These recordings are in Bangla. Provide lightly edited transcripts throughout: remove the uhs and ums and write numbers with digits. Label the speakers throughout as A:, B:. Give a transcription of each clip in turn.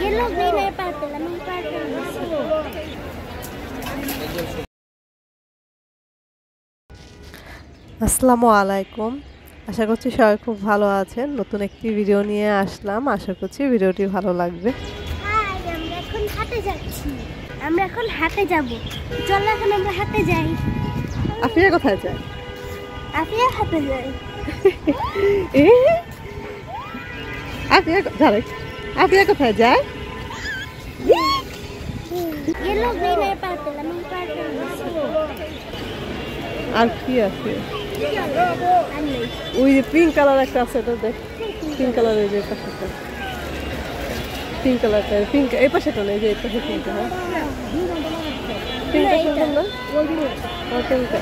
A: येलो ग्रीन है पर्पल আমি পার্পল নিছি।
B: আসসালামু আলাইকুম। আশা করছি সবাই খুব ভালো আছেন। নতুন একটি ভিডিও নিয়ে আসলাম। আশা করছি ভিডিওটি ভালো লাগবে।
A: হাই, আমরা এখন হাটে যাচ্ছি। আমরা এখন হাটে যাব। চলো এখন আমরা হাটে যাই।
B: আফিয়া কোথায় যায়?
A: আফিয়া হাটে যাই।
B: আফিয়া কোথায় যায়?
A: येलो ग्रीन है पर्पल আমি পার্পল নিছি।
B: আর কি আছে? ওই যে পিঙ্ক কালার একটা আছে, এটা দেখ। পিঙ্ক কালারের যে পাশেটা, পিঙ্ক কালারটা, পিঙ্ক এই পাশেটা নেই, যে এই পাশে পিঙ্ক। হ্যাঁ, পিঙ্কটা সুন্দর না? পিঙ্কটা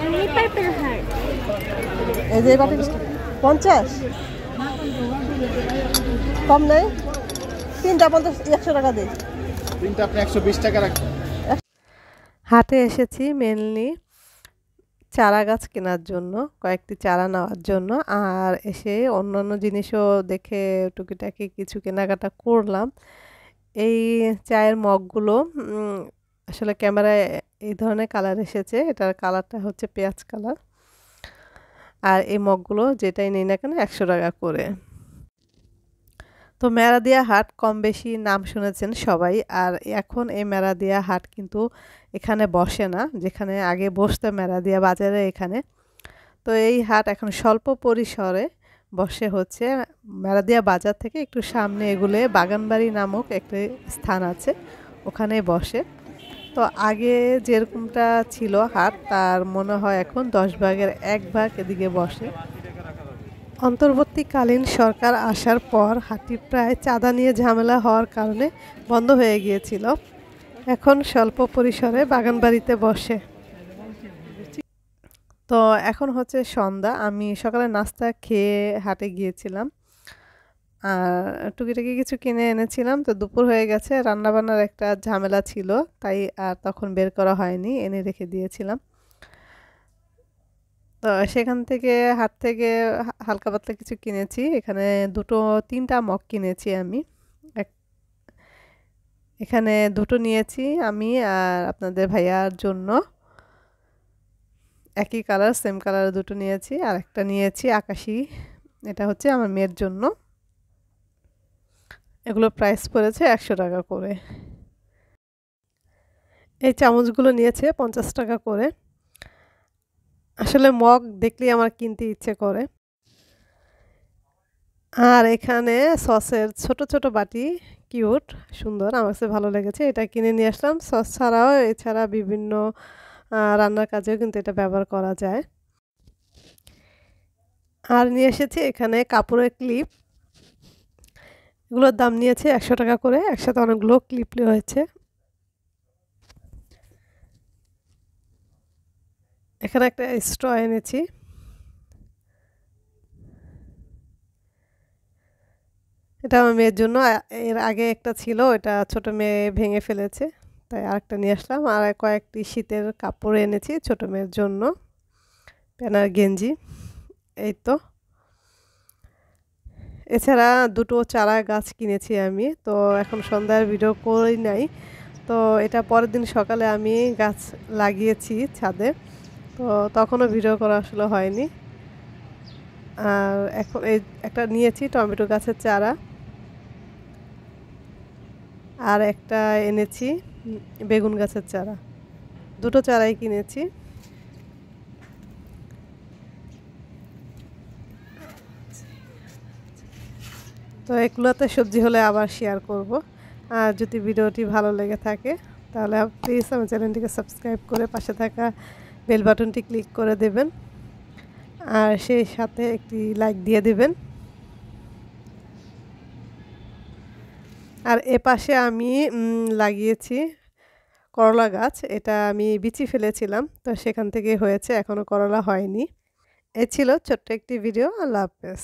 A: আমি পার্পল হার্ট।
B: এই যে বাটি 50 কম নেই? তিনটা 50, 100 টাকা দিই।
C: তিনটা আপনি 120 টাকা রাখবেন।
B: হাটে এসেছি মেনলি চারা গাছ কেনার জন্য, কয়েকটি চারা নেওয়ার জন্য, আর এসে অন্যান্য জিনিসও দেখে টুকিটাকি কিছু কেনাকাটা করলাম। এই চায়ের মগগুলো আসলে ক্যামেরায় এই ধরনের কালার এসেছে, এটার কালারটা হচ্ছে পেঁয়াজ কালার। আর এই মগগুলো যেটাই নেই না কেন 100 টাকা করে। তো মেরাদিয়া হাট কম বেশি নাম শুনেছেন সবাই, আর এখন এই মেরাদিয়া হাট কিন্তু এখানে বসে না, যেখানে আগে বসতো মেরাদিয়া বাজারে এখানে। তো এই হাট এখন স্বল্প পরিসরে বসে হচ্ছে মেরাদিয়া বাজার থেকে একটু সামনে এগুলে বাগানবাড়ি নামক একটি স্থান আছে, ওখানে বসে। তো আগে যেরকমটা ছিল হাট, তার মনে হয় এখন 10 ভাগের 1 ভাগ এদিকে বসে। অন্তর্বর্তীকালীন সরকার আসার পর হাটটি প্রায় চাঁদা নিয়ে ঝামেলা হওয়ার কারণে বন্ধ হয়ে গিয়েছিল। এখন স্বল্প পরিসরে বাগানবাড়িতে বসে। তো এখন হচ্ছে সন্ধ্যা, আমি সকালে নাস্তা খেয়ে হাটে গিয়েছিলাম আর টুকিটাকি কিছু কিনে এনেছিলাম। তো দুপুর হয়ে গেছে, রান্নাবান্নার একটা ঝামেলা ছিল, তাই আর তখন বের করা হয়নি, এনে রেখে দিয়েছিলাম। তো সেখান থেকে হাট থেকে হালকা পাতলা কিছু কিনেছি। এখানে 3টা মগ কিনেছি আমি। এখানে 2টো নিয়েছি আমি আর আপনাদের ভাইয়ার জন্য। একই কালার, সেম কালার 2টো নিয়েছি, আর একটা নিয়েছি আকাশি, এটা হচ্ছে আমার মেয়ের জন্য। এগুলো প্রাইস পড়েছে 100 টাকা করে। এই চামচগুলো নিয়েছে 50 টাকা করে। আসলে মগ দেখলেই আমার কিনতে ইচ্ছে করে। আর এখানে সসের ছোট ছোট বাটি, কিউট সুন্দর, আমার কাছে ভালো লেগেছে, এটা কিনে নিয়ে আসলাম। সস ছাড়াও এছাড়া বিভিন্ন রান্নার কাজেও কিন্তু এটা ব্যবহার করা যায়। আর নিয়ে এসেছি এখানে কাপড়ের ক্লিপ, এগুলোর দাম নিয়েছে 100 টাকা করে, একসাথে অনেকগুলো ক্লিপ হয়েছে। এখানে একটা স্ট্র এনেছি। এটা আমার মেয়ের জন্য, এর আগে একটা ছিল, এটা ছোট মেয়ে ভেঙে ফেলেছে, তাই আরেকটা নিয়ে আসলাম। আর কয়েকটি শীতের কাপড় এনেছি ছোট মেয়ের জন্য, প্যান্ট গেঞ্জি। এই তো, এছাড়া 2টো চারা গাছ কিনেছি আমি। তো এখন সন্ধ্যার ভিডিও করি নাই, তো এটা পরের দিন সকালে আমি গাছ লাগিয়েছি ছাদে, তো তখনও ভিডিও করা আসলে হয়নি। আর এখন এই একটা নিয়েছি টমেটো গাছের চারা, আর একটা এনেছি বেগুন গাছের চারা। 2টো চারাই কিনেছি। তো এগুলোতে সবজি হলে আবার শেয়ার করব। আর যদি ভিডিওটি ভালো লেগে থাকে তাহলে প্লিজ আমার চ্যানেলটিকে সাবস্ক্রাইব করে পাশে থাকা বেল বাটনটি ক্লিক করে দেবেন, আর সেই সাথে একটি লাইক দিয়ে দেবেন। আর এ পাশে আমি লাগিয়েছি করলা গাছ, এটা আমি বিচি ফেলেছিলাম, তো সেখান থেকে হয়েছে, এখনও করলা হয়নি। এ ছিল ছোট্ট একটি ভিডিও। আল্লাহ হাফেজ।